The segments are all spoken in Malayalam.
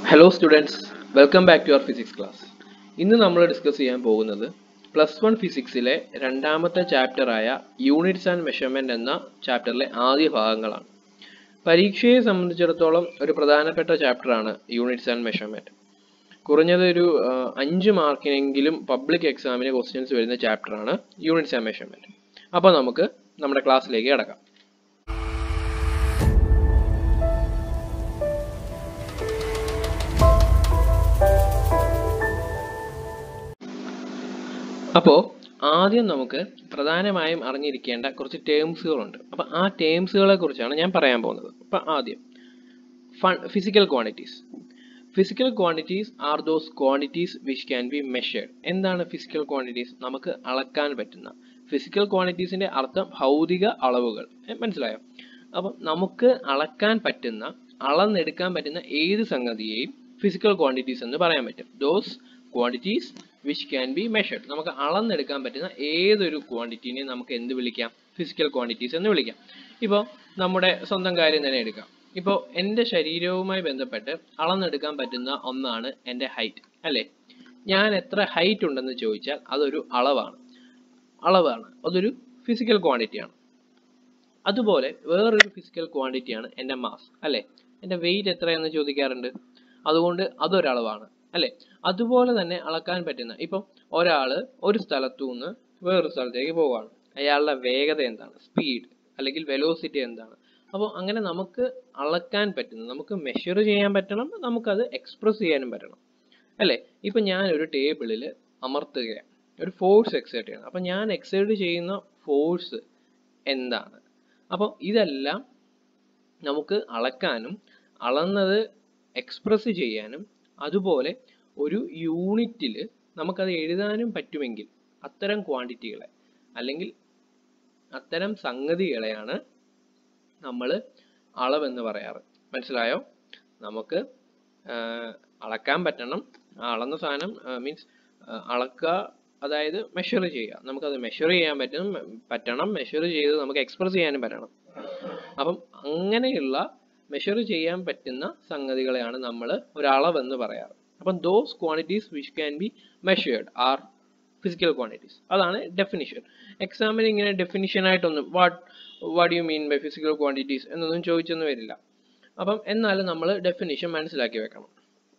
Hello students, welcome back to our physics class. ഇന്ന് നമ്മൾ ഡിസ്കസ് ചെയ്യാൻ പോകുന്നത് +1 ഫിസിക്സിലെ രണ്ടാമത്തെ ചാപ്റ്റർ ആയ യൂണിറ്റ്സ് ആൻഡ് മെഷർമെന്റ് എന്ന ചാപ്റ്ററിലെ ആദ്യ ഭാഗങ്ങളാണ്. പരീക്ഷയെ സംബന്ധിച്ചിടത്തോളം ഒരു പ്രധാനപ്പെട്ട ചാപ്റ്റർ ആണ് യൂണിറ്റ്സ് ആൻഡ് മെഷർമെന്റ്. കുറഞ്ഞത് ഒരു 5 മാർക്കിനെങ്കിലും പബ്ലിക് എക്സാമിന് ക്വസ്റ്റ്യൻസ് വരുന്ന ചാപ്റ്റർ ആണ് യൂണിറ്റ്സ് ആൻഡ് മെഷർമെന്റ്. അപ്പോൾ നമുക്ക് നമ്മുടെ ക്ലാസ്സിലേക്ക് കടക്കാം. അപ്പോൾ ആദ്യം നമുക്ക് പ്രധാനമായും അറിഞ്ഞിരിക്കേണ്ട കുറച്ച് ടേംസുകളുണ്ട്. അപ്പോൾ ആ ടേംസുകളെ കുറിച്ചാണ് ഞാൻ പറയാൻ പോകുന്നത്. അപ്പോൾ ആദ്യം physical quantities. Physical quantities are those quantities which can be measured. എന്താണ് ഫിസിക്കൽ ക്വാണ്ടിറ്റീസ്? നമുക്ക് അളക്കാൻ പറ്റുന്ന. ഫിസിക്കൽ ക്വാണ്ടിറ്റീസിന്റെ അർത്ഥം ഭൗതിക അളവുകൾ. മനസ്സിലായോ? അപ്പം നമുക്ക് അളക്കാൻ പറ്റുന്ന, അളന്നെടുക്കാൻ പറ്റുന്ന ഏത് സംഗതിയെയും ഫിസിക്കൽ ക്വാണ്ടിറ്റീസ് എന്ന് പറയാൻ പറ്റും. Those quantities which can B measured. നമുക്ക് അളന്നെടുക്കാൻ പറ്റുന്ന ഏതൊരു ക്വാണ്ടിറ്റീനെ നമുക്ക് എന്ത് വിളിക്കാം? ഫിസിക്കൽ ക്വാണ്ടിറ്റീസ് എന്ന് വിളിക്കാം. ഇപ്പോൾ നമ്മുടെ സ്വന്തം കാര്യം തന്നെ എടുക്കാം. ഇപ്പോൾ എൻ്റെ ശരീരവുമായി ബന്ധപ്പെട്ട് അളന്നെടുക്കാൻ പറ്റുന്ന ഒന്നാണ് എൻ്റെ ഹൈറ്റ്, അല്ലേ? ഞാൻ എത്ര ഹൈറ്റ് ഉണ്ടെന്ന് ചോദിച്ചാൽ അതൊരു അളവാണ്. അതൊരു ഫിസിക്കൽ ക്വാണ്ടിറ്റിയാണ്. അതുപോലെ വേറൊരു ഫിസിക്കൽ ക്വാണ്ടിറ്റിയാണ് എൻ്റെ മാസ്, അല്ലേ? എൻ്റെ വെയിറ്റ് എത്രയെന്ന് ചോദിക്കാറുണ്ട്. അതുകൊണ്ട് അതൊരളവാണ്, അല്ലേ? അതുപോലെ തന്നെ അളക്കാൻ പറ്റുന്ന, ഇപ്പം ഒരാൾ ഒരു സ്ഥലത്തു നിന്ന് വേറൊരു സ്ഥലത്തേക്ക് പോവുകയാണ്. അയാളുടെ വേഗത എന്താണ്? സ്പീഡ് അല്ലെങ്കിൽ വെലോസിറ്റി എന്താണ്? അപ്പോൾ അങ്ങനെ നമുക്ക് അളക്കാൻ പറ്റുന്ന, നമുക്ക് മെഷർ ചെയ്യാൻ പറ്റണം, നമുക്കത് എക്സ്പ്രസ് ചെയ്യാനും പറ്റണം, അല്ലേ? ഇപ്പം ഞാൻ ഒരു ടേബിളിൽ അമർത്തുകയാണ്, ഒരു ഫോഴ്സ് എക്സേർട്ട് ചെയ്യണം. അപ്പം ഞാൻ എക്സേർട്ട് ചെയ്യുന്ന ഫോഴ്സ് എന്താണ്? അപ്പോൾ ഇതെല്ലാം നമുക്ക് അളക്കാനും അളന്നത് എക്സ്പ്രസ് ചെയ്യാനും അതുപോലെ ഒരു യൂണിറ്റിൽ നമുക്കത് എഴുതാനും പറ്റുമെങ്കിൽ അത്തരം ക്വാണ്ടിറ്റികളെ അല്ലെങ്കിൽ അത്തരം സംഗതികളെയാണ് നമ്മൾ അളവെന്ന് പറയാറ്. മനസ്സിലായോ? നമുക്ക് അളക്കാൻ പറ്റണം. അളന്ന സാധനം മീൻസ് അളക്കുക, അതായത് മെഷർ ചെയ്യുക. നമുക്കത് മെഷർ ചെയ്യാൻ പറ്റണം, മെഷർ ചെയ്ത് നമുക്ക് എക്സ്പ്രസ് ചെയ്യാനും പറ്റണം. അപ്പം അങ്ങനെയുള്ള മെഷർ ചെയ്യാൻ പറ്റുന്ന സംഗതികളെയാണ് നമ്മൾ ഒരളവെന്ന് പറയാറ്. അപ്പം those quantities which can be measured are physical quantities. അതാണ് ഡെഫിനിഷൻ. എക്സാമിന് ഇങ്ങനെ ഡെഫിനിഷൻ ആയിട്ടൊന്നും what you mean by physical quantities എന്നൊന്നും ചോദിച്ചൊന്നും വരില്ല. അപ്പം എന്നാലും നമ്മൾ ഡെഫിനിഷൻ മനസ്സിലാക്കി വെക്കണം.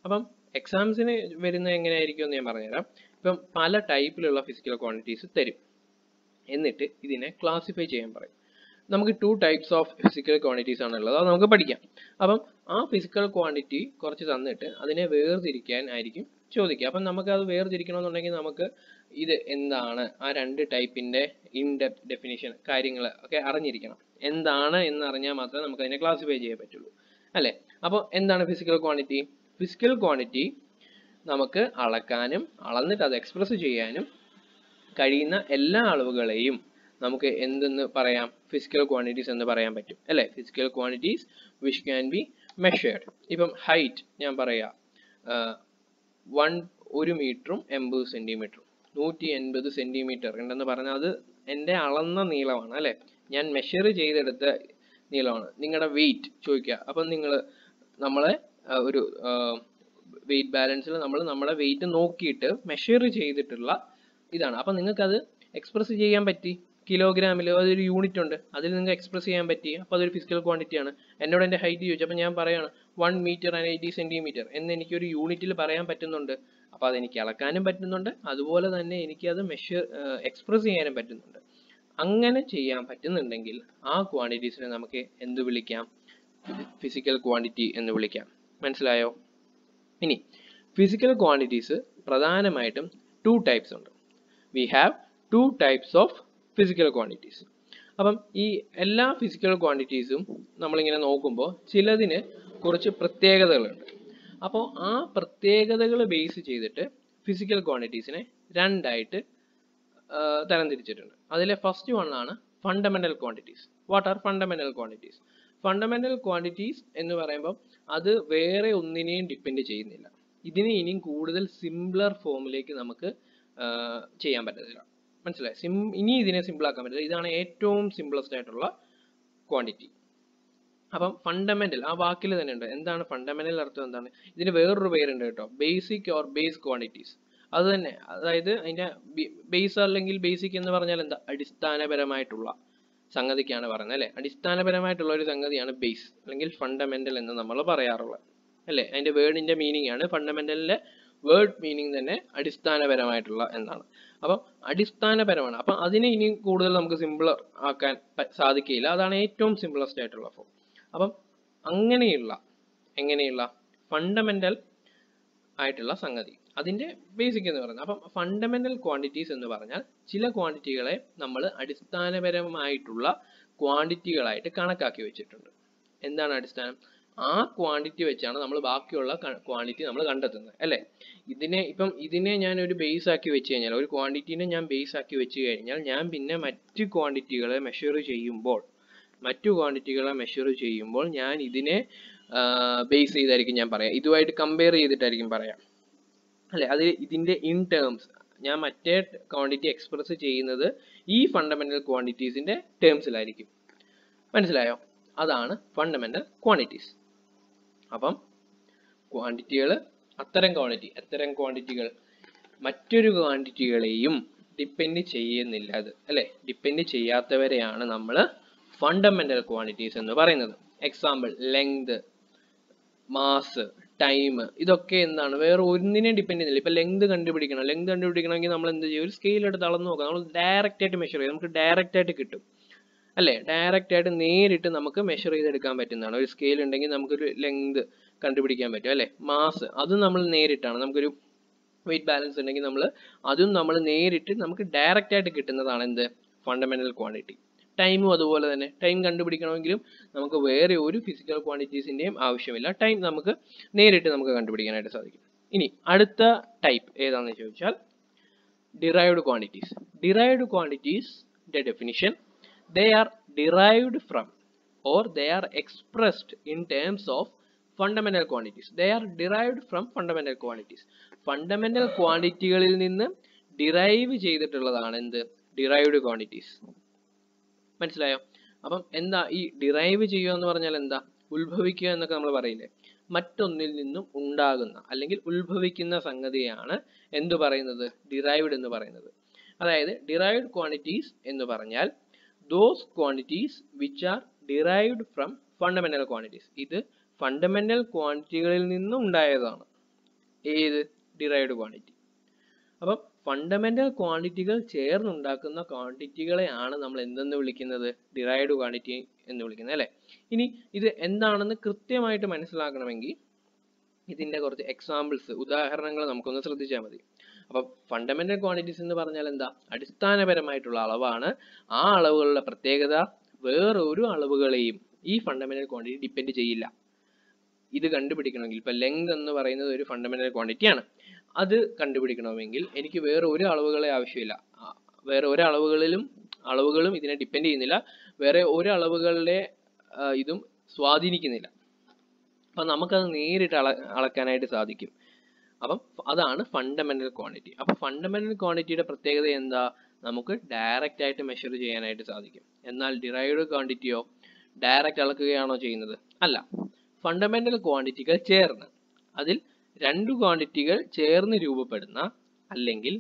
അപ്പം എക്സാംസിന് വരുന്ന എങ്ങനെയായിരിക്കും എന്ന് ഞാൻ പറഞ്ഞുതരാം. ഇപ്പം പല ടൈപ്പിലുള്ള ഫിസിക്കൽ ക്വാണ്ടിറ്റീസ് തരും, എന്നിട്ട് ഇതിനെ ക്ലാസിഫൈ ചെയ്യാൻ പറയും. നമുക്ക് 2 ടൈപ്സ് ഓഫ് ഫിസിക്കൽ ക്വാണ്ടിറ്റീസ് ആണുള്ളത്, അത് നമുക്ക് പഠിക്കാം. അപ്പം ആ ഫിസിക്കൽ ക്വാണ്ടിറ്റി കുറച്ച് തന്നിട്ട് അതിനെ വേർതിരിക്കാൻ ആയിരിക്കും ചോദിക്കുക. അപ്പം നമുക്ക് അത് വേർതിരിക്കണമെന്നുണ്ടെങ്കിൽ നമുക്ക് ഇത് എന്താണ്, ആ 2 ടൈപ്പിൻ്റെ ഇൻഡെപ്ത് ഡെഫിനിഷൻ കാര്യങ്ങൾ ഒക്കെ അറിഞ്ഞിരിക്കണം. എന്താണ് എന്ന് അറിഞ്ഞാൽ മാത്രമേ നമുക്ക് അതിനെ ക്ലാസിഫൈ ചെയ്യാൻ പറ്റുള്ളൂ, അല്ലേ? അപ്പോൾ എന്താണ് ഫിസിക്കൽ ക്വാണ്ടിറ്റി? ഫിസിക്കൽ ക്വാണ്ടിറ്റി നമുക്ക് അളക്കാനും അളന്നിട്ട് അത് എക്സ്പ്രസ് ചെയ്യാനും കഴിയുന്ന എല്ലാ അളവുകളെയും നമുക്ക് എന്തെന്ന് പറയാം? ഫിസിക്കൽ ക്വാണ്ടിറ്റീസ് എന്ന് പറയാൻ പറ്റും, അല്ലേ? Physical quantities which can be measured. ഇപ്പം ഹൈറ്റ് ഞാൻ പറയാം, 1 മീറ്ററും 80 സെൻറ്റിമീറ്ററും 180 സെൻറ്റിമീറ്റർ ഉണ്ടെന്ന് പറഞ്ഞാൽ അത് എൻ്റെ അളന്ന നീളമാണ്, അല്ലേ? ഞാൻ മെഷർ ചെയ്തെടുത്ത നീളമാണ്. നിങ്ങളുടെ വെയിറ്റ് ചോദിക്കുക. അപ്പം നമ്മളെ ഒരു വെയിറ്റ് ബാലൻസിൽ നമ്മുടെ വെയിറ്റ് നോക്കിയിട്ട് മെഷർ ചെയ്തിട്ടുള്ള ഇതാണ്. അപ്പം നിങ്ങൾക്കത് എക്സ്പ്രസ് ചെയ്യാൻ പറ്റി. കിലോഗ്രാമിൽ അതൊരു യൂണിറ്റ് ഉണ്ട്, അതിൽ നിങ്ങൾക്ക് എക്സ്പ്രസ് ചെയ്യാൻ പറ്റി. അപ്പോൾ അതൊരു ഫിസിക്കൽ ക്വാണ്ടിറ്റി ആണ്. എന്നോട് എൻ്റെ ഹൈറ്റ് ചോദിച്ചു, അപ്പോൾ ഞാൻ പറയാണ് 1 മീറ്റർ ആൻഡ് 80 സെൻറ്റിമീറ്റർ എന്ന് എനിക്കൊരു യൂണിറ്റിൽ പറയാൻ പറ്റുന്നുണ്ട്. അപ്പോൾ അതെനിക്ക് അളക്കാനും പറ്റുന്നുണ്ട്, അതുപോലെ തന്നെ എനിക്കത് എക്സ്പ്രസ് ചെയ്യാനും പറ്റുന്നുണ്ട്. അങ്ങനെ ചെയ്യാൻ പറ്റുന്നുണ്ടെങ്കിൽ ആ ക്വാണ്ടിറ്റീസിനെ നമുക്ക് എന്ത് വിളിക്കാം? ഫിസിക്കൽ ക്വാണ്ടിറ്റി എന്ന് വിളിക്കാം. മനസ്സിലായോ? ഇനി ഫിസിക്കൽ ക്വാണ്ടിറ്റീസ് പ്രധാനമായിട്ടും 2 ടൈപ്സ് ഉണ്ട്. We have 2 types of physical quantities. അപ്പം ഈ എല്ലാ ഫിസിക്കൽ ക്വാണ്ടിറ്റീസും നമ്മളിങ്ങനെ നോക്കുമ്പോൾ ചിലതിന് കുറച്ച് പ്രത്യേകതകളുണ്ട്. അപ്പോൾ ആ പ്രത്യേകതകൾ ബേസ് ചെയ്തിട്ട് ഫിസിക്കൽ ക്വാണ്ടിറ്റീസിനെ 2 ആയിട്ട് തരംതിരിച്ചിട്ടുണ്ട്. അതിലെ ഫസ്റ്റ് വൺ ആണ് fundamental quantities. What are fundamental quantities? Fundamental quantities എന്ന് പറയുമ്പോൾ അത് വേറെ ഒന്നിനെയും ഡിപ്പെൻഡ് ചെയ്യുന്നില്ല. ഇതിനെ ഇനിയും കൂടുതൽ സിംപ്ലർ ഫോമിലേക്ക് നമുക്ക് ചെയ്യാൻ പറ്റത്തില്ല. മനസ്സിലായി? ഇനി ഇതിനെ സിമ്പിൾ ആക്കാൻ പറ്റില്ല. ഇതാണ് ഏറ്റവും സിംപ്ലസ്റ്റ് ആയിട്ടുള്ള ക്വാണ്ടിറ്റി. അപ്പം ഫണ്ടമെന്റൽ ആ വാക്കിൽ തന്നെ ഉണ്ട്. എന്താണ് ഫണ്ടമെന്റൽ അർത്ഥം എന്താണ്? ഇതിന് വേറൊരു പേരുണ്ട് കേട്ടോ, ബേസിക് ഓർ ബേസ് ക്വാണ്ടിറ്റീസ്. അത് തന്നെ, അതായത് അതിന്റെ ബേസ് അല്ലെങ്കിൽ ബേസിക് എന്ന് പറഞ്ഞാൽ എന്താ, അടിസ്ഥാനപരമായിട്ടുള്ള സംഗതിക്കാണ് പറയുന്നത് അല്ലെ. അടിസ്ഥാനപരമായിട്ടുള്ള ഒരു സംഗതിയാണ് ബേസ് അല്ലെങ്കിൽ ഫണ്ടമെന്റൽ എന്ന് നമ്മൾ പറയാറുള്ളത് അല്ലെ. അതിന്റെ വേർഡിന്റെ മീനിങ് ആണ്, ഫണ്ടമെന്റലിന്റെ വേർഡ് മീനിങ് തന്നെ അടിസ്ഥാനപരമായിട്ടുള്ള എന്നാണ്. അപ്പം അടിസ്ഥാനപരമാണ്. അപ്പം അതിനെ ഇനി കൂടുതൽ നമുക്ക് സിമ്പിളർ ആക്കാൻ സാധിക്കില്ല. അതാണ് ഏറ്റവും സിമ്പിളസ്റ്റ് ആയിട്ടുള്ള ഫോം. അപ്പം എങ്ങനെയുള്ള ഫണ്ടമെന്റൽ ആയിട്ടുള്ള സംഗതി, അതിന്റെ ബേസിക് എന്ന് പറയുന്നത്. അപ്പം ഫണ്ടമെന്റൽ ക്വാണ്ടിറ്റീസ് എന്ന് പറഞ്ഞാൽ ചില ക്വാണ്ടിറ്റികളെ നമ്മൾ അടിസ്ഥാനപരമായിട്ടുള്ള ക്വാണ്ടിറ്റികളായിട്ട് കണക്കാക്കി വെച്ചിട്ടുണ്ട്. എന്താണ് അടിസ്ഥാനം? ആ ക്വാണ്ടിറ്റി വെച്ചാണ് നമ്മൾ ബാക്കിയുള്ള ക്വാണ്ടിറ്റി നമ്മൾ കണ്ടെത്തുന്നത് അല്ലെ. ഇതിനെ ഞാൻ ഒരു ബേസ് ആക്കി വെച്ച് കഴിഞ്ഞാൽ, ഒരു ക്വാണ്ടിറ്റിനെ ഞാൻ ബേസ് ആക്കി വെച്ച് കഴിഞ്ഞാൽ, ഞാൻ പിന്നെ മറ്റു ക്വാണ്ടിറ്റികളെ മെഷർ ചെയ്യുമ്പോൾ ഞാൻ ഇതിനെ ബേസ് ചെയ്തായിരിക്കും ഞാൻ പറയാം, ഇതുമായിട്ട് കമ്പയർ ചെയ്തിട്ടായിരിക്കും പറയാം അല്ലെ. അത് ഇതിന്റെ ഇൻ ടേംസ് ഞാൻ മറ്റേ ക്വാണ്ടിറ്റി എക്സ്പ്രസ് ചെയ്യുന്നത് ഈ ഫണ്ടമെന്റൽ ക്വാണ്ടിറ്റീസിന്റെ ടേംസിലായിരിക്കും. മനസ്സിലായോ? അതാണ് ഫണ്ടമെന്റൽ ക്വാണ്ടിറ്റീസ്. അപ്പം ക്വാണ്ടിറ്റികൾ, അത്തരം ക്വാണ്ടിറ്റികൾ മറ്റൊരു ക്വാണ്ടിറ്റികളെയും ഡിപ്പെൻഡ് ചെയ്യുന്നില്ല അത് അല്ലെ. ഡിപ്പെൻഡ് ചെയ്യാത്തവരെയാണ് നമ്മൾ ഫണ്ടമെന്റൽ ക്വാണ്ടിറ്റീസ് എന്ന് പറയുന്നത്. എക്സാമ്പിൾ, ലെങ്ത്, മാസ്, ടൈം, ഇതൊക്കെ എന്താണ്, വേറെ ഒന്നിനെയും ഡിപ്പെൻഡ് ചെയ്യുന്നില്ല. ഇപ്പൊ ലെങ്ത് കണ്ടുപിടിക്കണമെങ്കിൽ നമ്മൾ എന്ത് ചെയ്യും? ഒരു സ്കെയിൽ എടുത്ത് അളന്ന് നോക്കാം. നമ്മൾ ഡയറക്റ്റ് ആയിട്ട് മെഷർ ചെയ്യും, നമുക്ക് ഡയറക്റ്റ് ആയിട്ട് കിട്ടും അല്ലെ. ഡയറക്റ്റ് ആയിട്ട് നേരിട്ട് നമുക്ക് മെഷർ ചെയ്തെടുക്കാൻ പറ്റുന്നതാണ്. ഒരു സ്കെയിൽ ഉണ്ടെങ്കിൽ നമുക്കൊരു ലെങ്ത് കണ്ടുപിടിക്കാൻ പറ്റും അല്ലെ. മാസ്, അത് നമ്മൾ നേരിട്ടാണ്, നമുക്കൊരു വെയിറ്റ് ബാലൻസ് ഉണ്ടെങ്കിൽ അതും നമ്മൾ നേരിട്ട് നമുക്ക് ഡയറക്റ്റ് ആയിട്ട് കിട്ടുന്നതാണ് എന്ത്, ഫണ്ടമെന്റൽ ക്വാണ്ടിറ്റി. ടൈമും അതുപോലെ തന്നെ. ടൈം കണ്ടുപിടിക്കണമെങ്കിലും നമുക്ക് വേറെ ഒരു ഫിസിക്കൽ ക്വാണ്ടിറ്റീസിന്റെയും ആവശ്യമില്ല. ടൈം നമുക്ക് നേരിട്ട് കണ്ടുപിടിക്കാനായിട്ട് സാധിക്കും. ഇനി അടുത്ത ടൈപ്പ് ഏതാണെന്ന് ചോദിച്ചാൽ ഡിറൈവ്ഡ് ക്വാണ്ടിറ്റീസ്. ഡിറൈവ്ഡ് ക്വാണ്ടിറ്റീസിന്റെ definition: they are derived from or they are expressed in terms of fundamental quantities. They are derived from fundamental quantities. Fundamental ക്വാണ്ടിറ്റികളിൽ നിന്ന് ഡിറൈവ് ചെയ്തിട്ടുള്ളതാണ് എന്ത്, ഡിറൈവ്ഡ് ക്വാണ്ടിറ്റീസ്. മനസ്സിലായോ? അപ്പം എന്താ ഈ ഡിറൈവ് ചെയ്യുക എന്ന് പറഞ്ഞാൽ എന്താ? ഉത്ഭവിക്കുക എന്നൊക്കെ നമ്മൾ പറയില്ലേ. മറ്റൊന്നിൽ നിന്നും ഉണ്ടാകുന്ന അല്ലെങ്കിൽ ഉത്ഭവിക്കുന്ന സംഗതിയാണ് എന്ത് പറയുന്നത്, ഡിറൈവ്ഡ് എന്ന് പറയുന്നത്. അതായത് ഡിറൈവ്ഡ് ക്വാണ്ടിറ്റീസ് എന്ന് പറഞ്ഞാൽ those quantities which are derived from fundamental quantities. ഇത് ഫണ്ടമെന്റൽ ക്വാണ്ടിറ്റികളിൽ നിന്നും ഉണ്ടായതാണ്. ഏത്? Derived quantity. അപ്പം ഫണ്ടമെന്റൽ ക്വാണ്ടിറ്റികൾ ചേർന്നുണ്ടാക്കുന്ന ക്വാണ്ടിറ്റികളെയാണ് നമ്മൾ എന്തെന്ന് വിളിക്കുന്നത്, ഡിറൈവ്ഡ് ക്വാണ്ടിറ്റി എന്ന് വിളിക്കുന്നത് അല്ലെ. ഇനി ഇത് എന്താണെന്ന് കൃത്യമായിട്ട് മനസ്സിലാക്കണമെങ്കിൽ ഇതിന്റെ കുറച്ച് എക്സാമ്പിൾസ്, ഉദാഹരണങ്ങൾ നമുക്കൊന്ന് ശ്രദ്ധിച്ചാൽ മതി. അപ്പൊ ഫണ്ടമെന്റൽ ക്വാണ്ടിറ്റീസ് എന്ന് പറഞ്ഞാൽ എന്താ? അടിസ്ഥാനപരമായിട്ടുള്ള അളവാണ്. ആ അളവുകളുടെ പ്രത്യേകത വേറൊരു അളവുകളെയും ഈ ഫണ്ടമെന്റൽ ക്വാണ്ടിറ്റി ഡിപ്പെൻഡ് ചെയ്യില്ല. ഇത് കണ്ടുപിടിക്കണമെങ്കിൽ, ഇപ്പൊ ലെങ്ത് എന്ന് പറയുന്നത് ഒരു ഫണ്ടമെന്റൽ ക്വാണ്ടിറ്റിയാണ്, അത് കണ്ടുപിടിക്കണമെങ്കിൽ എനിക്ക് വേറെ ഒരു അളവുകളെ ആവശ്യമില്ല. വേറെ ഒരു അളവുകളും ഇതിനെ ഡിപ്പെൻഡ് ചെയ്യുന്നില്ല. വേറെ ഒരു അളവുകളുടെ ഇതും സ്വാധീനിക്കുന്നില്ല. അപ്പൊ നമുക്കത് നേരിട്ട് അളക്കാനായിട്ട് സാധിക്കും. അപ്പം അതാണ് ഫണ്ടമെന്റൽ ക്വാണ്ടിറ്റി. അപ്പൊ ഫണ്ടമെന്റൽ ക്വാണ്ടിറ്റിയുടെ പ്രത്യേകത എന്താ? നമുക്ക് ഡയറക്റ്റ് ആയിട്ട് മെഷർ ചെയ്യാനായിട്ട് സാധിക്കും. എന്നാൽ ഡിറൈവ്ഡ് ക്വാണ്ടിറ്റിയോ ഡയറക്റ്റ് അളക്കുകയാണോ ചെയ്യുന്നത്? അല്ല. ഫണ്ടമെന്റൽ ക്വാണ്ടിറ്റികൾ ചേർന്ന്, അതിൽ രണ്ട് ക്വാണ്ടിറ്റികൾ ചേർന്ന് രൂപപ്പെടുന്ന, അല്ലെങ്കിൽ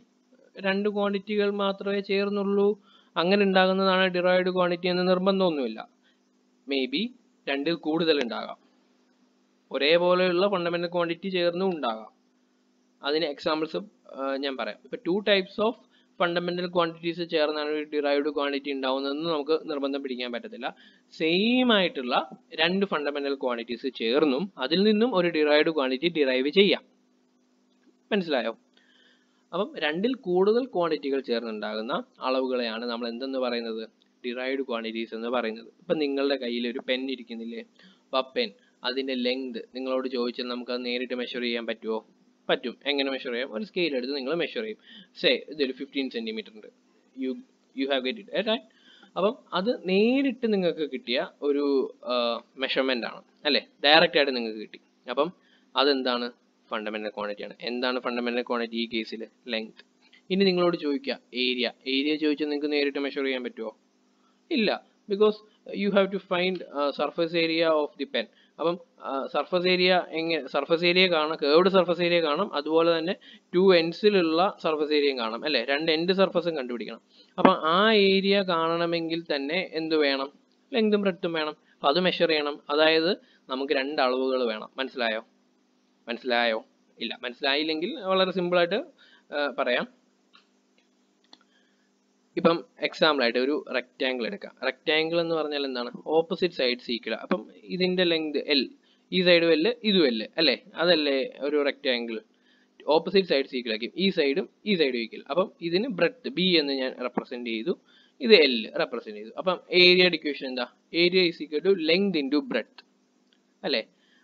രണ്ട് ക്വാണ്ടിറ്റികൾ മാത്രമേ ചേർന്നുള്ളൂ അങ്ങനെ ഉണ്ടാകുന്നതാണ് ഡിറൈവ്ഡ് ക്വാണ്ടിറ്റി എന്ന് നിർബന്ധമൊന്നുമില്ല. മേ ബി രണ്ടിൽ കൂടുതൽ ഉണ്ടാകാം. ഒരേപോലെയുള്ള ഫണ്ടമെന്റൽ ക്വാണ്ടിറ്റി ചേർന്നും ഉണ്ടാകാം. അതിന് എക്സാമ്പിൾസ് ഞാൻ പറയാം. ഇപ്പൊ 2 types ഓഫ് ഫണ്ടമെന്റൽ ക്വാണ്ടിറ്റീസ് ചേർന്നാണ് ഒരു ഡിറൈവ്ഡ് ക്വാണ്ടിറ്റി ഉണ്ടാവുന്നതെന്ന് നമുക്ക് നിർബന്ധം പിടിക്കാൻ പറ്റത്തില്ല. സെയിം ആയിട്ടുള്ള രണ്ട് ഫണ്ടമെന്റൽ ക്വാണ്ടിറ്റീസ് ചേർന്നും അതിൽ നിന്നും ഒരു ഡിറൈവ്ഡ് ക്വാണ്ടിറ്റി ഡിറൈവ് ചെയ്യാം. മനസ്സിലായോ? അപ്പം രണ്ടിൽ കൂടുതൽ ക്വാണ്ടിറ്റികൾ ചേർന്നുണ്ടാകുന്ന അളവുകളെയാണ് നമ്മൾ എന്തെന്ന് പറയുന്നത്, ഡിറൈവ്ഡ് ക്വാണ്ടിറ്റീസ് എന്ന് പറയുന്നത്. ഇപ്പൊ നിങ്ങളുടെ കയ്യിൽ ഒരു പെൻ ഇരിക്കുന്നില്ലേ, അപ്പൊ പെൻ, അതിന്റെ ലെങ്ത് നിങ്ങളോട് ചോദിച്ചാൽ നമുക്ക് അത് നേരിട്ട് മെഷർ ചെയ്യാൻ പറ്റുമോ? പറ്റും. എങ്ങനെ മെഷർ ചെയ്യാം? ഒരു സ്കെയിൽ എടുത്ത് നിങ്ങൾ മെഷർ ചെയ്യും. സേ ഇതൊരു 15 സെന്റിമീറ്റർ ഉണ്ട്, you have get it right. അപ്പം അത് നേരിട്ട് നിങ്ങൾക്ക് കിട്ടിയ ഒരു മെഷർമെന്റ് ആണ് അല്ലെ, ഡയറക്റ്റ് ആയിട്ട് നിങ്ങൾക്ക് കിട്ടി. അപ്പം അതെന്താണ്? ഫണ്ടമെന്റൽ ക്വാണ്ടിറ്റി ആണ്. എന്താണ് ഫണ്ടമെന്റൽ ക്വാണ്ടിറ്റി ഈ കേസിൽ? ലെങ്ത്. ഇനി നിങ്ങളോട് ചോദിക്കുക ഏരിയ ചോദിച്ചാൽ നിങ്ങൾക്ക് നേരിട്ട് മെഷർ ചെയ്യാൻ പറ്റുമോ? ഇല്ല. Because you have to find surface area of the pen. അപ്പം സർഫസ് ഏരിയ സർഫസ് ഏരിയ കാണാം, കേർവ്ഡ് സർഫസ് ഏരിയ കാണാം, അതുപോലെ തന്നെ 2 എൻഡ്സിലുള്ള സർഫസ് ഏരിയയും കാണാം അല്ലേ, 2 എൻഡ് സർഫസും കണ്ടുപിടിക്കണം. അപ്പം ആ ഏരിയ കാണണമെങ്കിൽ തന്നെ എന്ത് വേണം, ലെങ്തും ബ്രെഡ്ത്തും വേണം. അപ്പം അത് മെഷർ ചെയ്യണം. അതായത് നമുക്ക് 2 അളവുകൾ വേണം. മനസ്സിലായോ? ഇല്ല, മനസ്സിലായില്ലെങ്കിൽ വളരെ സിമ്പിളായിട്ട് പറയാം. ഇപ്പം എക്സാമ്പിൾ ആയിട്ട് ഒരു റെക്റ്റാങ്കിൾ എടുക്കാം. റെക്റ്റാങ്കിൾ എന്ന് പറഞ്ഞാൽ എന്താണ്, ഓപ്പോസിറ്റ് സൈഡ്സ് ഈക്വൽ. അപ്പം ഇതിന്റെ ലെങ്ത് എൽ, ഈ സൈഡും എൽ ഇതും എൽ അല്ലേ, അതല്ലേ ഒരു റെക്റ്റാങ്കിൾ. ഓപ്പോസിറ്റ് സൈഡ്സ് ഈക്വൽ ആക്കി, ഈ സൈഡും ഈക്വൽ. അപ്പം ഇതിന് ബ്രെഡ്ത്ത് ബി എന്ന് ഞാൻ റെപ്രസെന്റ് ചെയ്തു, ഇത് എൽ റെപ്രസെന്റ് ചെയ്തു. അപ്പം ഏരിയയുടെ ഇക്വേഷൻ എന്താ, area is equal to length into breadth അല്ലേ.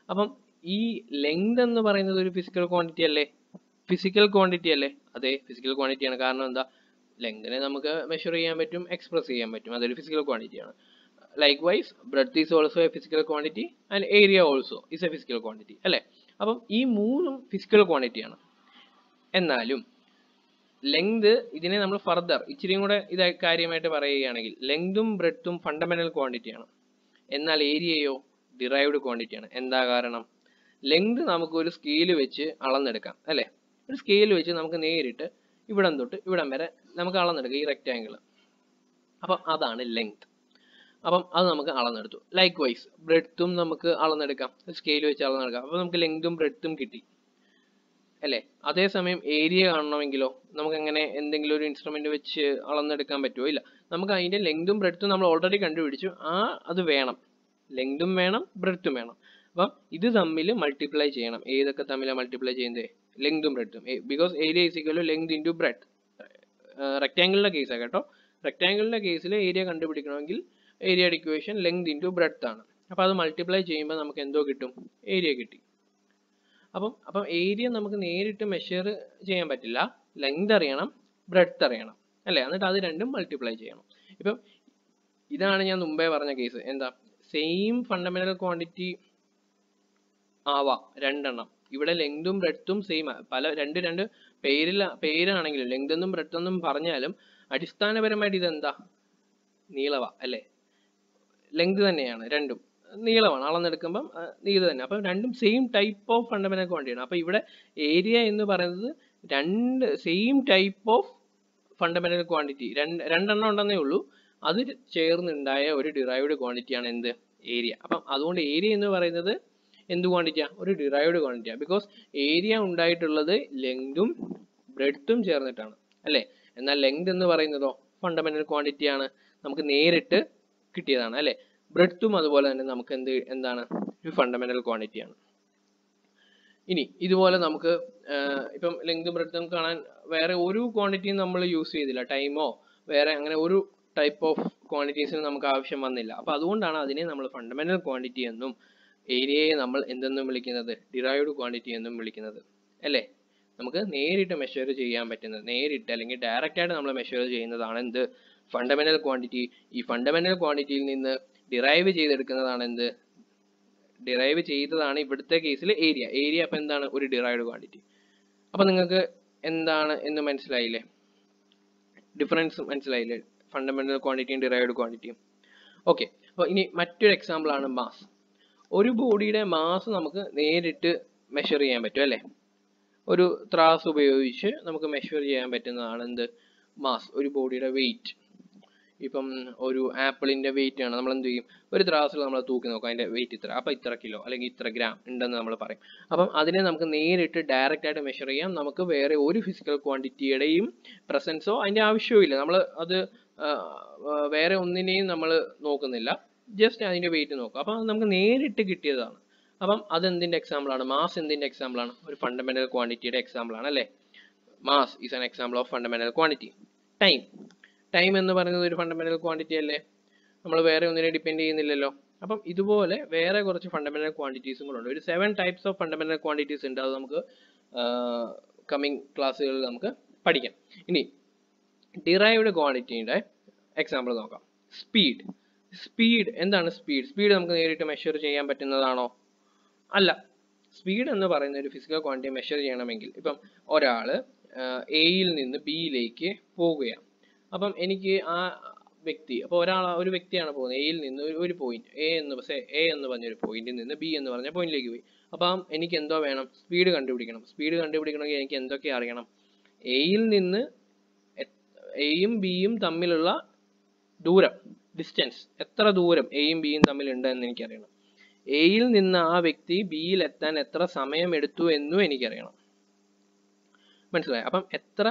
അപ്പം ഈ ലെങ്ത് എന്ന് പറയുന്നത് ഒരു ഫിസിക്കൽ ക്വാണ്ടിറ്റി അല്ലേ? അതെ, ഫിസിക്കൽ ക്വാണ്ടിറ്റിയാണ്. കാരണം എന്താ, ലെങ്തിനെ നമുക്ക് മെഷർ ചെയ്യാൻ പറ്റും, എക്സ്പ്രസ് ചെയ്യാൻ പറ്റും, അതൊരു ഫിസിക്കൽ ക്വാണ്ടിറ്റിയാണ്. Likewise breadth is also a physical quantity and area also is a physical quantity അല്ലേ. അപ്പം ഈ മൂന്നും ഫിസിക്കൽ ക്വാണ്ടിറ്റിയാണ്. എന്നാലും ലെങ്ത്, ഇതിനെ നമ്മൾ ഫർദർ ഇച്ചിരിയും കൂടെ കാര്യമായിട്ട് പറയുകയാണെങ്കിൽ ലെങ്തും ബ്രെഡ്ത്തും ഫണ്ടമെന്റൽ ക്വാണ്ടിറ്റിയാണ്. എന്നാൽ ഏരിയയോ ഡിറൈവ്ഡ് ക്വാണ്ടിറ്റിയാണ്. എന്താ കാരണം, ലെങ്ത് നമുക്ക് ഒരു സ്കെയിൽ വെച്ച് അളന്നെടുക്കാം അല്ലേ. ഒരു സ്കെയിൽ വെച്ച് നമുക്ക് നേരിട്ട് ഇവിടം തൊട്ട് ഇവിടം വരെ നമുക്ക് അളന്നെടുക്കാം ഈ റെക്റ്റാങ്കിൾ. അപ്പം അതാണ് ലെങ്ത്. അപ്പം അത് നമുക്ക് അളന്നെടുത്തു. ലൈക്ക്വൈസ് ബ്രെഡ്ത്തും നമുക്ക് അളന്നെടുക്കാം, സ്കെയിൽ വെച്ച് അളന്നെടുക്കാം. അപ്പം നമുക്ക് ലെങ്തും ബ്രെഡ്ത്തും കിട്ടി അല്ലേ. അതേസമയം ഏരിയ കാണണമെങ്കിലോ നമുക്ക് എങ്ങനെ എന്തെങ്കിലും ഒരു ഇൻസ്ട്രുമെന്റ് വെച്ച് അളന്നെടുക്കാൻ പറ്റുമോ? ഇല്ല. നമുക്ക് അതിന്റെ ലെങ്തും ബ്രെഡ്ത്തും നമ്മൾ ഓൾറെഡി കണ്ടുപിടിച്ചു, അത് വേണം, ലെങ്തും വേണം ബ്രെഡ്ത്തും വേണം. അപ്പം ഇത് തമ്മിൽ മൾട്ടിപ്ലൈ ചെയ്യണം. ഏതൊക്കെ തമ്മിലാണ് മൾട്ടിപ്ലൈ ചെയ്യുന്നത്, ലെങ്തും ബ്രെഡ്ത്തും. Because area is equal to length into breadth. റെക്റ്റാങ്കിളിന്റെ കേസാണ് കേട്ടോ. റെക്റ്റാങ്കിളിന്റെ കേസിൽ ഏരിയ കണ്ടുപിടിക്കണമെങ്കിൽ ഏരിയയുടെ ഇക്വേഷൻ ലെങ്ത് ഇൻറ്റു ബ്രെഡ്ത്ത് ആണ്. അപ്പം അത് മൾട്ടിപ്ലൈ ചെയ്യുമ്പോൾ നമുക്ക് എന്തോ കിട്ടും, ഏരിയ കിട്ടി. അപ്പം ഏരിയ നമുക്ക് നേരിട്ട് മെഷർ ചെയ്യാൻ പറ്റില്ല, ലെങ്ത് അറിയണം, ബ്രെഡ്ത്ത് അറിയണം അല്ലേ. എന്നിട്ട് അത് രണ്ടും മൾട്ടിപ്ലൈ ചെയ്യണം. ഇപ്പം ഇതാണ് ഞാൻ മുമ്പേ പറഞ്ഞ കേസ്. എന്താ, സെയിം ഫണ്ടമെന്റൽ ക്വാണ്ടിറ്റി ആവാം രണ്ടെണ്ണം. ഇവിടെ ലെങ്തും ബ്രെഡ്ത്തും സെയിം, പല രണ്ട് പേരാണെങ്കിലും ലെങ്ത് എന്നും ബ്രെഡ്ത്ത് എന്നും പറഞ്ഞാലും അടിസ്ഥാനപരമായിട്ട് ഇതെന്താ, നീളവാ അല്ലേ. ലെങ്ത് തന്നെയാണ്, രണ്ടും നീളമാണ്, അളന്നെടുക്കുമ്പം ഇത് തന്നെ. അപ്പം രണ്ടും സെയിം ടൈപ്പ് ഓഫ് ഫണ്ടമെന്റൽ ക്വാണ്ടിറ്റിയാണ്. അപ്പം ഇവിടെ ഏരിയ എന്ന് പറയുന്നത് രണ്ട് same type of fundamental quantity, രണ്ടെണ്ണം ഉണ്ടെന്നേ ഉള്ളൂ, അത് ചേർന്നുണ്ടായ ഒരു ഡിറൈവ്ഡ് ക്വാണ്ടിറ്റിയാണ് എന്ത്, ഏരിയ. അപ്പം അതുകൊണ്ട് ഏരിയ എന്ന് പറയുന്നത് എന്ത് ക്വാണ്ടിറ്റിയാ, ഒരു ഡിറൈവ്ഡ് ക്വാണ്ടിറ്റിയാണ്. ബിക്കോസ് ഏരിയ ഉണ്ടായിട്ടുള്ളത് ലെങ്തും ബ്രെഡ്ത്തും ചേർന്നിട്ടാണ് അല്ലേ. എന്നാൽ ലെങ്ത് എന്ന് പറയുന്നതോ ഫണ്ടമെന്റൽ ക്വാണ്ടിറ്റിയാണ്, നമുക്ക് നേരിട്ട് കിട്ടിയതാണ് അല്ലേ. ബ്രെഡ്ത്തും അതുപോലെ തന്നെ നമുക്ക് എന്താണ്, ഒരു ഫണ്ടമെന്റൽ ക്വാണ്ടിറ്റിയാണ്. ഇനി ഇതുപോലെ നമുക്ക് ഇപ്പം ലെങ്തും ബ്രെഡ്ത്തും കാണാൻ വേറെ ഒരു ക്വാണ്ടിറ്റിയും നമ്മൾ യൂസ് ചെയ്തില്ല, ടൈമോ വേറെ അങ്ങനെ ഒരു ടൈപ്പ് ഓഫ് ക്വാണ്ടിറ്റീസിന് നമുക്ക് ആവശ്യം വന്നില്ല. അപ്പം അതുകൊണ്ടാണ് അതിനെ നമ്മൾ ഫണ്ടമെന്റൽ ക്വാണ്ടിറ്റി എന്നും ഏരിയയെ നമ്മൾ എന്തെന്നും വിളിക്കുന്നത്, ഡിറൈവ്ഡ് ക്വാണ്ടിറ്റി എന്നും വിളിക്കുന്നത് അല്ലേ. നമുക്ക് നേരിട്ട് മെഷർ ചെയ്യാൻ പറ്റുന്നത്, നേരിട്ട് അല്ലെങ്കിൽ ഡയറക്റ്റ് ആയിട്ട് നമ്മൾ മെഷർ ചെയ്യുന്നതാണ് എന്ത്, ഫണ്ടമെന്റൽ ക്വാണ്ടിറ്റി. ഈ ഫണ്ടമെന്റൽ ക്വാണ്ടിറ്റിയിൽ നിന്ന് ഡിറൈവ് ചെയ്തെടുക്കുന്നതാണ് എന്ത്, ഡിറൈവ് ചെയ്തതാണ് ഇവിടുത്തെ കേസിൽ ഏരിയ. അപ്പം എന്താണ്, ഒരു ഡിറൈവ്ഡ് ക്വാണ്ടിറ്റി. അപ്പം നിങ്ങൾക്ക് എന്താണ് എന്ന് മനസ്സിലായില്ലേ, ഡിഫറൻസ് മനസ്സിലായില്ലേ, ഫണ്ടമെന്റൽ ക്വാണ്ടിറ്റിയും ഡിറൈവ്ഡ് ക്വാണ്ടിറ്റിയും. ഓക്കെ. അപ്പോൾ ഇനി മറ്റൊരു എക്സാമ്പിൾ ആണ് മാസ്. ഒരു ബോഡിയുടെ മാസ് നമുക്ക് നേരിട്ട് മെഷർ ചെയ്യാൻ പറ്റും അല്ലേ. ഒരു ത്രാസ് ഉപയോഗിച്ച് നമുക്ക് മെഷർ ചെയ്യാൻ പറ്റുന്നതാണ് എന്ത്, മാസ്. ഒരു ബോഡിയുടെ വെയിറ്റ്, ഇപ്പം ഒരു ആപ്പിളിന്റെ വെയിറ്റ് ആണ്, നമ്മൾ എന്ത് ചെയ്യും, ഒരു ത്രാസിൽ നമ്മൾ തൂക്കി നോക്കാം, അതിന്റെ വെയിറ്റ് ഇത്ര, അപ്പം ഇത്ര കിലോ അല്ലെങ്കിൽ ഇത്ര ഗ്രാം ഉണ്ടെന്ന് നമ്മൾ പറയും. അപ്പം അതിനെ നമുക്ക് നേരിട്ട് ഡയറക്റ്റ് ആയിട്ട് മെഷർ ചെയ്യാം. നമുക്ക് വേറെ ഒരു ഫിസിക്കൽ ക്വാണ്ടിറ്റിയുടെയും പ്രസൻസോ അതിന്റെ ആവശ്യവും ഇല്ല. നമ്മൾ അത് വേറെ ഒന്നിനെയും നമ്മൾ നോക്കുന്നില്ല, ജസ്റ്റ് അതിന്റെ വെയിറ്റ് നോക്കുക. അപ്പം നമുക്ക് നേരിട്ട് കിട്ടിയതാണ്. അപ്പം അതെന്തിന്റെ എക്സാമ്പിൾ ആണ്, മാസ് എന്തിന്റെ എക്സാമ്പിൾ ആണ്, ഒരു ഫണ്ടമെന്റൽ ക്വാണ്ടിറ്റിയുടെ എക്സാമ്പിൾ ആണ് അല്ലേ. Mass is an example of fundamental quantity. Time എന്ന് പറയുന്നത് ഒരു ഫണ്ടമെന്റൽ ക്വാണ്ടിറ്റി അല്ലേ, നമ്മൾ വേറെ ഒന്നിനെ ഡിപ്പെൻഡ് ചെയ്യുന്നില്ലല്ലോ. അപ്പം ഇതുപോലെ വേറെ കുറച്ച് ഫണ്ടമെന്റൽ ക്വാണ്ടിറ്റീസും കൂടെ ഉണ്ട്. ഒരു 7 ടൈപ്സ് ഓഫ് ഫണ്ടമെന്റൽ ക്വാണ്ടിറ്റീസ് ഉണ്ട്. അത് നമുക്ക് കമ്മിങ് ക്ലാസ്സുകളിൽ നമുക്ക് പഠിക്കാം. ഇനി ഡിറൈവ്ഡ് ക്വാണ്ടിറ്റിയുടെ എക്സാമ്പിൾ നോക്കാം. സ്പീഡ് എന്താണ്, സ്പീഡ് നമുക്ക് നേരിട്ട് മെഷർ ചെയ്യാൻ പറ്റുന്നതാണോ? അല്ല. സ്പീഡ് എന്ന് പറയുന്ന ഒരു ഫിസിക്കൽ ക്വാണ്ടിറ്റി മെഷർ ചെയ്യണമെങ്കിൽ, ഇപ്പം ഒരാൾ എയിൽ നിന്ന് ബിയിലേക്ക് പോവുകയാണ്. അപ്പം എനിക്ക് ആ വ്യക്തി, അപ്പോൾ ഒരു വ്യക്തിയാണ് പോകുന്നത് എയിൽ നിന്ന് ഒരു പോയിന്റ് എ എന്ന് പറഞ്ഞൊരു പോയിന്റിൽ നിന്ന് ബി എന്ന് പറഞ്ഞ പോയിന്റിലേക്ക് പോയി. അപ്പം എനിക്ക് എന്തോ വേണം, സ്പീഡ് കണ്ടുപിടിക്കണം. സ്പീഡ് കണ്ടുപിടിക്കണമെങ്കിൽ എനിക്ക് എന്തൊക്കെ അറിയണം? എയിൽ നിന്ന് എയും ബിയും തമ്മിലുള്ള ദൂരം, ഡിസ്റ്റൻസ്, എത്ര ദൂരം എയും ബിയും തമ്മിലുണ്ട് എന്ന് എനിക്കറിയണം. എയിൽ നിന്ന് ആ വ്യക്തി ബിയിൽ എത്താൻ എത്ര സമയം എടുത്തു എന്നും എനിക്കറിയണം. മനസ്സിലായി? അപ്പം എത്ര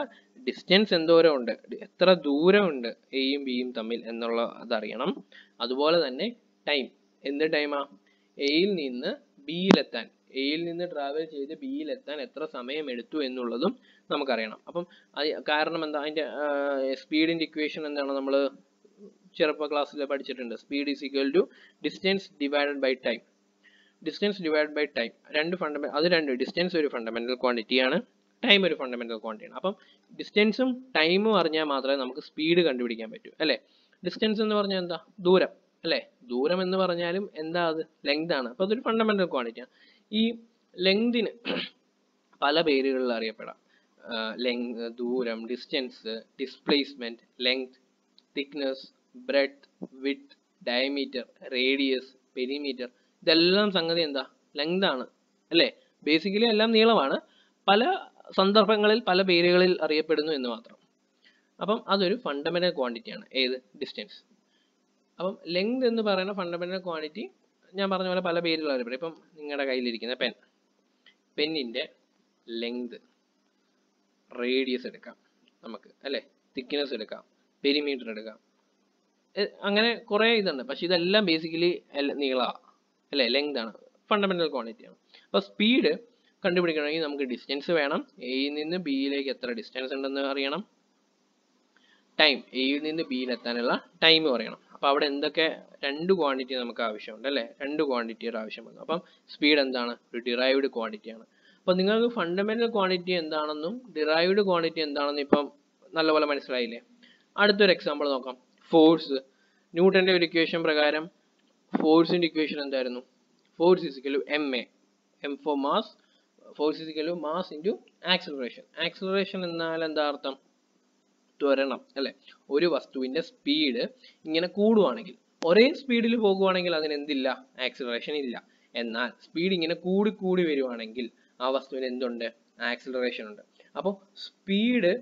ഡിസ്റ്റൻസ് എന്തോരം ഉണ്ട്, എത്ര ദൂരമുണ്ട് എയും ബിയും തമ്മിൽ എന്നുള്ള അതറിയണം. അതുപോലെ തന്നെ ടൈം, എന്ത് ടൈമാ? എയിൽ നിന്ന് ബിയിലെത്താൻ, എയിൽ നിന്ന് ട്രാവൽ ചെയ്ത് ബിയിലെത്താൻ എത്ര സമയം എടുത്തു എന്നുള്ളതും നമുക്കറിയണം. അപ്പം കാരണം എന്താ, അതിൻ്റെ സ്പീഡിൻ്റെ ഇക്വേഷൻ എന്താണ്? നമ്മൾ ചെറുപ്പ ക്ലാസ്സിൽ പഠിച്ചിട്ടുണ്ട്. Speed is equal to distance divided by time. Distance divide by time, distance ഒരു ഫണ്ടമെന്റൽ ക്വാണ്ടിറ്റിയാണ്, ടൈം ഒരു ഫണ്ടമെന്റൽ ക്വാണ്ടിറ്റിയാണ്. അപ്പം ഡിസ്റ്റൻസും ടൈമും അറിഞ്ഞാൽ മാത്രമേ നമുക്ക് സ്പീഡ് കണ്ടുപിടിക്കാൻ പറ്റൂ, അല്ലേ? ഡിസ്റ്റൻസ് എന്ന് പറഞ്ഞാൽ എന്താ? ദൂരം, അല്ലേ? ദൂരം എന്ന് പറഞ്ഞാലും എന്താ? അത് ലെങ്ത് ആണ്. അപ്പോൾ അതൊരു ഫണ്ടമെന്റൽ ക്വാണ്ടിറ്റിയാണ്. ഈ ലെങ്തിന് പല പേരുകളിൽ അറിയപ്പെടാം. ദൂരം, distance, displacement, length, thickness, breadth, width, diameter, radius, perimeter, ഇതെല്ലാം സംഗതി എന്താ? ലെങ്ത് ആണ്, അല്ലേ? ബേസിക്കലി എല്ലാം നീളമാണ്, പല സന്ദർഭങ്ങളിൽ പല പേരുകളിൽ അറിയപ്പെടുന്നു എന്ന് മാത്രം. അപ്പം അതൊരു ഫണ്ടമെന്റൽ ക്വാണ്ടിറ്റിയാണ്. ഏത്? ഡിസ്റ്റൻസ്. അപ്പം ലെങ്ത് എന്ന് പറയുന്ന ഫണ്ടമെന്റൽ ക്വാണ്ടിറ്റി ഞാൻ പറഞ്ഞ പോലെ പല പേരുകൾ അറിയപ്പെടും. ഇപ്പം നിങ്ങളുടെ കയ്യിലിരിക്കുന്ന പെന്നിൻ്റെ ലെങ്ത്, റേഡിയസ് എടുക്കാം നമുക്ക്, അല്ലേ? തിക്നെസ് എടുക്കാം, പെരിമീറ്റർ എടുക്കാം, അങ്ങനെ കുറേ ഇതുണ്ട്. പക്ഷെ ഇതെല്ലാം ബേസിക്കലി നീളമാണ്, അല്ലേ? ലെങ്ത് ആണ്, ഫണ്ടമെന്റൽ ക്വാണ്ടിറ്റിയാണ്. അപ്പോൾ സ്പീഡ് കണ്ടുപിടിക്കണമെങ്കിൽ നമുക്ക് ഡിസ്റ്റൻസ് വേണം, എയിൽ നിന്ന് ബിയിലേക്ക് എത്ര ഡിസ്റ്റൻസ് ഉണ്ടെന്ന് അറിയണം. ടൈം, എയിൽ നിന്ന് ബിയിലെത്താനുള്ള ടൈം അറിയണം. അപ്പോൾ അവിടെ എന്തൊക്കെ രണ്ട് ക്വാണ്ടിറ്റി നമുക്ക് ആവശ്യമുണ്ട്, അല്ലേ? രണ്ട് ക്വാണ്ടിറ്റിയുടെ ആവശ്യം വന്നു. അപ്പം സ്പീഡ് എന്താണ്? ഒരു ഡിറൈവ്ഡ് ക്വാണ്ടിറ്റിയാണ്. അപ്പോൾ നിങ്ങൾക്ക് ഫണ്ടമെന്റൽ ക്വാണ്ടിറ്റി എന്താണെന്നും ഡിറൈവ്ഡ് ക്വാണ്ടിറ്റി എന്താണെന്നും ഇപ്പം നല്ലപോലെ മനസ്സിലായില്ലേ? അടുത്തൊരു എക്സാമ്പിൾ നോക്കാം. ഫോഴ്സ്. ന്യൂട്ടന്റെ ഒരു ഇക്വേഷൻ പ്രകാരം ഫോഴ്സിന്റെ ഇക്വേഷൻ എന്തായിരുന്നു? Force is equal to ma, m for mass, force is equal to mass into acceleration. Acceleration എന്നാൽ എന്താ അർത്ഥം? ത്വരണം, അല്ലേ? ഒരു വസ്തുവിന്റെ സ്പീഡ് ഇങ്ങനെ കൂടുവാണെങ്കിൽ, ഒരേ സ്പീഡിൽ പോകുവാണെങ്കിൽ അതിന് എന്തില്ല? ആക്സിലറേഷൻ ഇല്ല. എന്നാൽ സ്പീഡ് ഇങ്ങനെ കൂടി കൂടി വരുവാണെങ്കിൽ ആ വസ്തുവിന് എന്തുണ്ട്? ആക്സിലറേഷൻ ഉണ്ട്. അപ്പോൾ സ്പീഡ്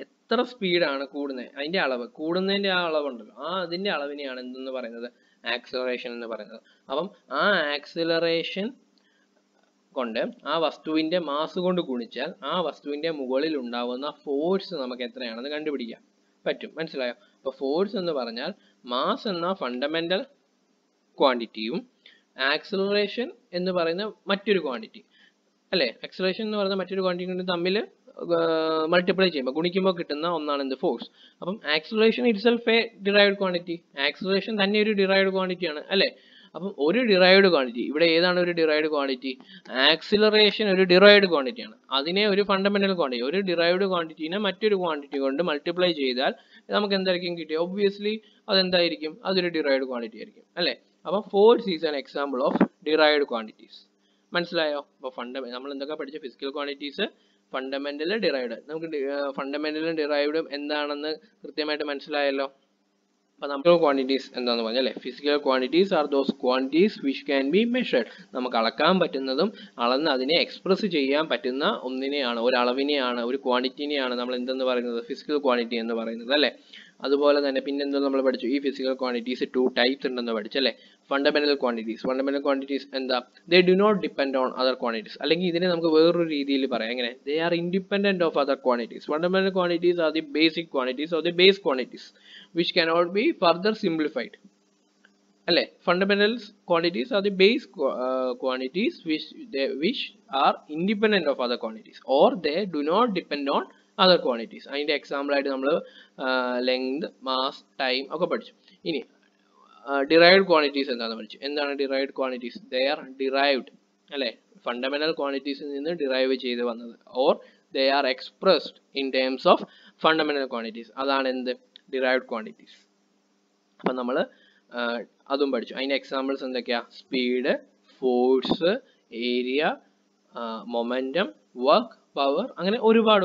എത്ര സ്പീഡാണ് കൂടുന്നത്, അതിന്റെ അളവ്, കൂടുന്നതിന്റെ ആ അളവുണ്ടല്ലോ, അതിന്റെ അളവിനെയാണ് എന്തെന്ന് പറയുന്നത്? ആക്സിലറേഷൻ എന്ന് പറയുന്നത്. അപ്പം ആ ആക്സിലറേഷൻ കൊണ്ട് ആ വസ്തുവിന്റെ മാസ് കൊണ്ട് ഗുണിച്ചാൽ ആ വസ്തുവിന്റെ മുകളിൽ ഉണ്ടാവുന്ന ഫോഴ്സ് നമുക്ക് എത്രയാണെന്ന് കണ്ടുപിടിക്കാൻ പറ്റും. മനസ്സിലായോ? അപ്പോൾ ഫോഴ്സ് എന്ന് പറഞ്ഞാൽ മാസ് എന്ന ഫണ്ടമെന്റൽ ക്വാണ്ടിറ്റിയും ആക്സിലറേഷൻ എന്ന് പറയുന്ന മറ്റൊരു ക്വാണ്ടിറ്റി, അല്ലേ? ആക്സിലറേഷൻ എന്ന് പറയുന്ന മറ്റൊരു ക്വാണ്ടിറ്റി തമ്മിൽ മൾട്ടിപ്ലൈ ചെയ്യുമ്പോൾ, ഗുണിക്കുമ്പോൾ കിട്ടുന്ന ഒന്നാണ് എന്ത്? ഫോഴ്സ്. അപ്പം acceleration itself A derived quantity. Acceleration തന്നെ ഒരു ഡിറൈവ്ഡ് ക്വാണ്ടിറ്റിയാണ്, അല്ലേ? അപ്പം ഒരു ഡിറൈവ്ഡ് ക്വാണ്ടിറ്റി, ഇവിടെ ഏതാണ് ഒരു ഡിറൈവ്ഡ് ക്വാണ്ടിറ്റി? ആക്സിലറേഷൻ ഒരു ഡിറൈവ്ഡ് ക്വാണ്ടിറ്റിയാണ്. അതിനെ ഒരു ഫണ്ടമെന്റൽ ക്വാണ്ടിറ്റി, ഒരു ഡിറൈവ്ഡ് ക്വാണ്ടിറ്റിനെ മറ്റൊരു ക്വാണ്ടിറ്റി കൊണ്ട് മൾട്ടിപ്ലൈ ചെയ്താൽ നമുക്ക് എന്തായിരിക്കും കിട്ടിയത്? ഒബ്വിയസ്ലി അതെന്തായിരിക്കും? അതൊരു ഡിറൈവ്ഡ് ക്വാണ്ടിറ്റി ആയിരിക്കും, അല്ലേ? അപ്പം force is an example of derived quantities. മനസ്സിലായോ? അപ്പോൾ നമ്മൾ എന്തൊക്കെ പഠിച്ച? Physical quantities, fundamental, derived. നമുക്ക് ഫണ്ടമെന്റലും ഡിറൈവ്ഡും എന്താണെന്ന് കൃത്യമായിട്ട് മനസ്സിലായല്ലോ. അപ്പോൾ നമുക്ക് ക്വാണ്ടിറ്റീസ് എന്താണെന്ന് പറഞ്ഞാൽ, അല്ലേ? Physical quantities are those quantities which can B measured. നമുക്ക് അളക്കാൻ പറ്റുന്നതും അളന്ന് അതിനെ എക്സ്പ്രസ് ചെയ്യാൻ പറ്റുന്ന ഒന്നിനെയാണ്, ഒരു അളവിനെയാണ്, ഒരു ക്വാണ്ടിറ്റിനെയാണ് നമ്മൾ എന്തെന്ന് പറയുന്നത്? ഫിസിക്കൽ ക്വാണ്ടിറ്റി എന്ന് പറയുന്നത്, അല്ലേ? അതുപോലെ തന്നെ പിന്നെന്തോ നമ്മൾ പഠിച്ചു? ഈ ഫിസിക്കൽ ക്വാണ്ടിറ്റീസ് 2 ടൈപ്സ് ഉണ്ടെന്ന് പഠിച്ചല്ലേ? Fundamental quantities. ഫണ്ടമെന്റൽ ക്വാണ്ടിറ്റീസ് എന്താ? They do not depend on other quantities. അല്ലെങ്കിൽ ഇതിനെ നമുക്ക് വേറൊരു രീതിയിൽ പറയാം. എങ്ങനെ? They are independent of other quantities. Fundamental quantities are the basic quantities or the base quantities which cannot be further simplified. അല്ലേ? Fundamental quantities are the base quantities which are independent of other quantities or they do not depend on other quantities. അതിന്റെ എക്സാമ്പിൾ ആയിട്ട് നമ്മൾ ലെങ്ത്, മാസ്, ടൈം ഒക്കെ പഠിച്ചു. ഇനി ഡിറൈവ്ഡ് ക്വാണ്ടിറ്റീസ് എന്താണെന്ന് പഠിച്ചു. എന്താണ് derived quantities? They are derived, അല്ലേ? ഫണ്ടമെന്റൽ ക്വാണ്ടിറ്റീസിൽ നിന്ന് ഡിറൈവ് ചെയ്ത് വന്നത്, or they are expressed in terms of fundamental quantities. അതാണ് എന്ത്? Derived quantities. അപ്പം നമ്മൾ അതും പഠിച്ചു. അതിൻ്റെ എക്സാമ്പിൾസ് എന്തൊക്കെയാ? Speed, force, area, momentum, work, power, അങ്ങനെ ഒരുപാട്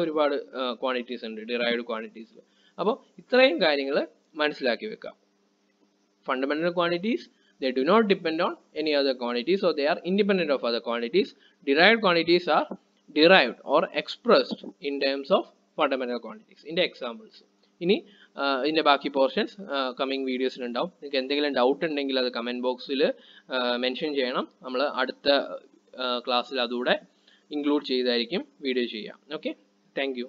ക്വാണ്ടിറ്റീസ് ഉണ്ട് ഡിറൈവ്ഡ് ക്വാണ്ടിറ്റീസിൽ. അപ്പോൾ ഇത്രയും കാര്യങ്ങൾ മനസ്സിലാക്കി വെക്കുക. Fundamental quantities, they do not depend on any other quantities, so they are independent of other quantities. Derived quantities are derived or expressed in terms of fundamental quantities. In the examples, ഇനി ഇതിൻ്റെ ബാക്കി പോർഷൻസ് കമ്മിങ് വീഡിയോസിൽ ഉണ്ടാവും. നിങ്ങൾക്ക് എന്തെങ്കിലും ഡൗട്ട് ഉണ്ടെങ്കിൽ അത് കമൻറ്റ് ബോക്സിൽ മെൻഷൻ ചെയ്യണം. നമ്മൾ അടുത്ത ക്ലാസ്സിൽ അതുകൂടെ ഇൻക്ലൂഡ് ചെയ്തായിരിക്കും വീഡിയോ ചെയ്യുക. Okay, thank you.